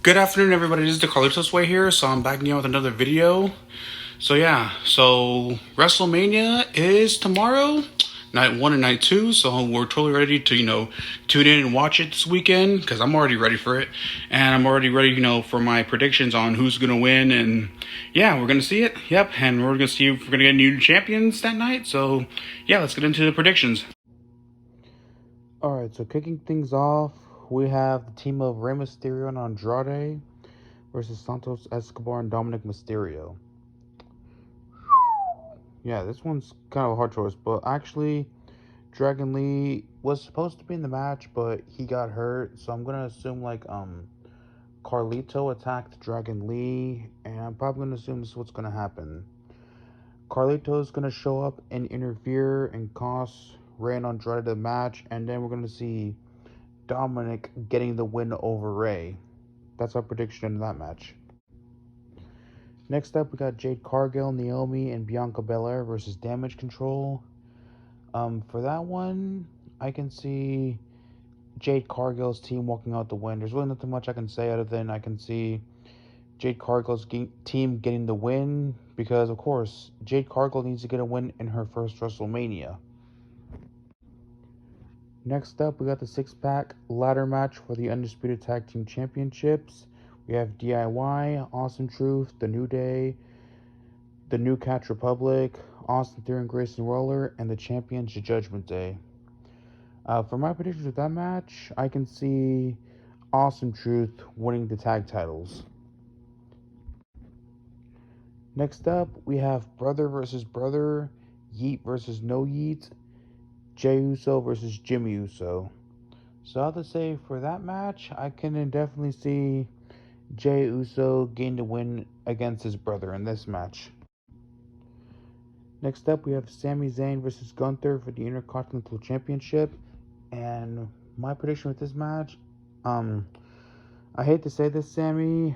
Good afternoon, everybody. This is the Carlitos Way here, so I'm back again with another video. So WrestleMania is tomorrow, night 1 and night 2. So we're totally ready to tune in and watch it this weekend because I'm already ready for it, and I'm already ready for my predictions on who's gonna win. And yeah, we're gonna see it. Yep, and we're gonna see if we're gonna get new champions that night. So yeah, let's get into the predictions. Alright, so kicking things off, we have the team of Rey Mysterio and Andrade versus Santos Escobar and Dominic Mysterio. Yeah, this one's kind of a hard choice, but actually, Dragon Lee was supposed to be in the match, but he got hurt, so I'm gonna assume Carlito attacked Dragon Lee, and I'm probably gonna assume this is what's gonna happen. Carlito's gonna show up and interfere and cost Rey and Andrade the match, and then we're gonna see Dominic getting the win over Rey. That's our prediction in that match. Next up, we got Jade Cargill, Naomi, and Bianca Belair versus Damage Control. For that one, I can see Jade Cargill's team walking out the win. There's really nothing much I can say other than I can see Jade Cargill's team getting the win because, of course, Jade Cargill needs to get a win in her first WrestleMania. Next up, we got the six-pack ladder match for the Undisputed Tag Team Championships. We have DIY, Awesome Truth, The New Day, The New Catch Republic, Austin Theory and Grayson Waller, and the champions, The Judgment Day. For my predictions of that match, I can see Awesome Truth winning the tag titles. Next up, we have Brother versus Brother, Yeet versus No Yeet, Jey Uso versus Jimmy Uso. So I have to say, for that match, I can definitely see Jey Uso gain the win against his brother in this match. Next up, we have Sami Zayn versus Gunther for the Intercontinental Championship. And my prediction with this match, I hate to say this, Sammy.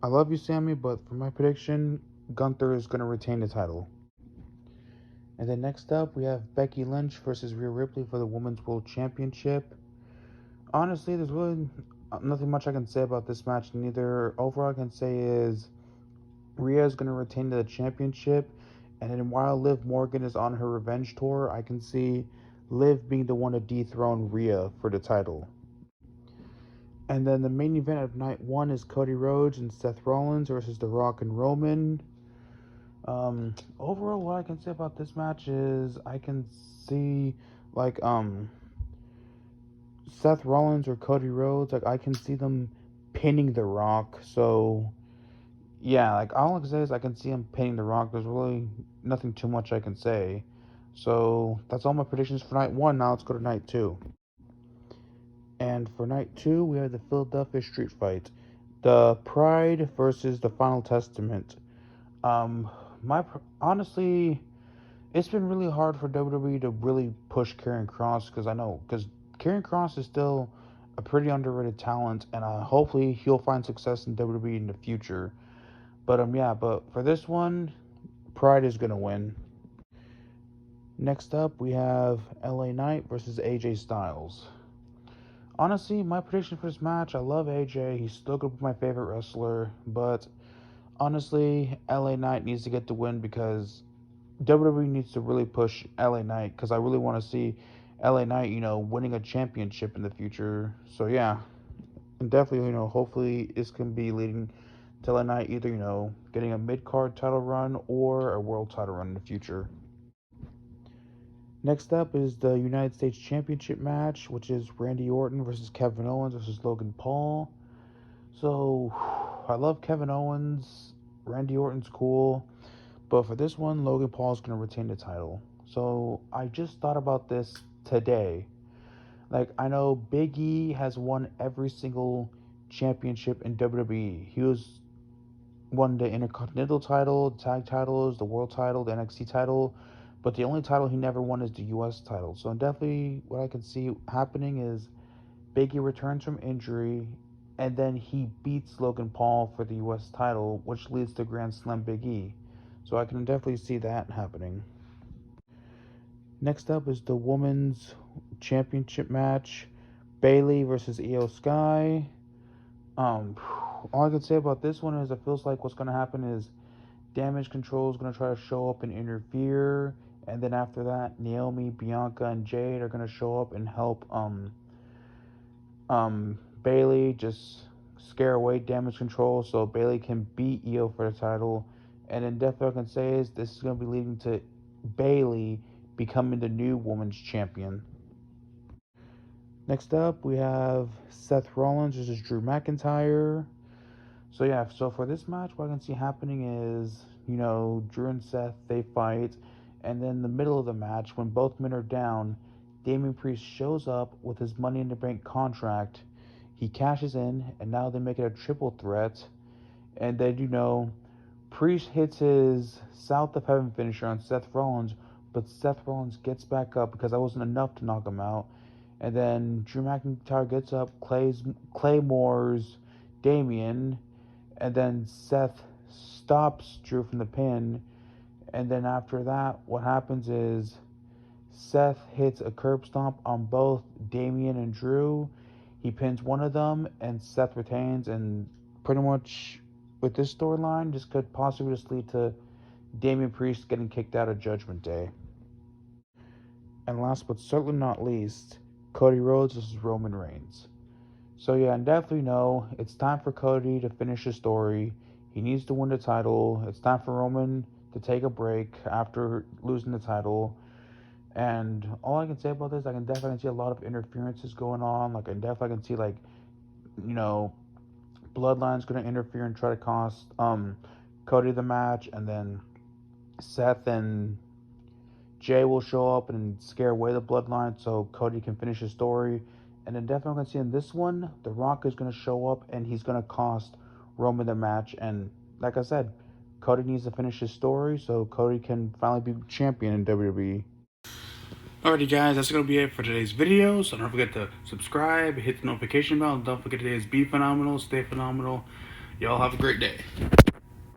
I love you, Sammy, but for my prediction, Gunther is going to retain the title. And then next up, we have Becky Lynch versus Rhea Ripley for the Women's World Championship. Honestly, there's really nothing much I can say about this match. Neither overall I can say is Rhea is going to retain the championship. And then while Liv Morgan is on her revenge tour, I can see Liv being the one to dethrone Rhea for the title. And then the main event of night 1 is Cody Rhodes and Seth Rollins versus The Rock and Roman. Overall, what I can say about this match is I can see Seth Rollins or Cody Rhodes. I can see them pinning The Rock. So yeah, all I can say is I can see him pinning The Rock. There's really nothing too much I can say. So that's all my predictions for night 1. Now let's go to night 2. And for night 2, we have the Philadelphia Street Fight, the Pride versus the Final Testament. Honestly, it's been really hard for WWE to really push Karrion Kross because Karrion Kross is still a pretty underrated talent, and hopefully he'll find success in WWE in the future. But for this one, Pride is gonna win. Next up, we have LA Knight versus AJ Styles. Honestly, my prediction for this match, I love AJ. He's still gonna be my favorite wrestler, but honestly, LA Knight needs to get the win because WWE needs to really push LA Knight because I really want to see LA Knight, winning a championship in the future. So yeah, and definitely, hopefully this can be leading to LA Knight either, getting a mid-card title run or a world title run in the future. Next up is the United States Championship match, which is Randy Orton versus Kevin Owens versus Logan Paul. So, I love Kevin Owens. Randy Orton's cool. But for this one, Logan Paul is going to retain the title. So, I just thought about this today. I know Big E has won every single championship in WWE. He won the Intercontinental title, the tag titles, the world title, the NXT title. But the only title he never won is the US title. So definitely what I can see happening is Big E returns from injury and then he beats Logan Paul for the US title, which leads to Grand Slam Big E. So I can definitely see that happening. Next up is the Women's Championship match. Bayley versus Io Sky. all I can say about this one is it feels like what's going to happen is Damage Control is going to try to show up and interfere, and then after that, Naomi, Bianca, and Jade are going to show up and help Bailey just scare away Damage Control so Bailey can beat Io for the title. And then definitely I can say is this is going to be leading to Bailey becoming the new women's champion. Next up, we have Seth Rollins versus Drew McIntyre. So yeah, so for this match, what I can see happening is, Drew and Seth, they fight, and then in the middle of the match, when both men are down, Damian Priest shows up with his Money in the Bank contract. He cashes in, and now they make it a triple threat. And then, Priest hits his South of Heaven finisher on Seth Rollins, but Seth Rollins gets back up because that wasn't enough to knock him out. And then Drew McIntyre gets up, Claymores Damian, and then Seth stops Drew from the pin. And then after that, what happens is Seth hits a curb stomp on both Damian and Drew. He pins one of them, and Seth retains. And pretty much with this storyline, this could possibly just lead to Damian Priest getting kicked out of Judgment Day. And last but certainly not least, Cody Rhodes versus Roman Reigns. So yeah, and definitely it's time for Cody to finish his story. He needs to win the title. It's time for Roman to take a break after losing the title. And all I can say about this, I can definitely see a lot of interferences going on. Like I definitely can see Bloodline's gonna interfere and try to cost Cody the match, and then Seth and Jay will show up and scare away the Bloodline so Cody can finish his story. And then definitely going to see in this one, The Rock is going to show up and he's going to cost Roman the match. And like I said, Cody needs to finish his story so Cody can finally be champion in WWE. Alrighty guys, that's going to be it for today's video. So don't forget to subscribe, hit the notification bell, and don't forget today's be phenomenal, stay phenomenal. Y'all have a great day.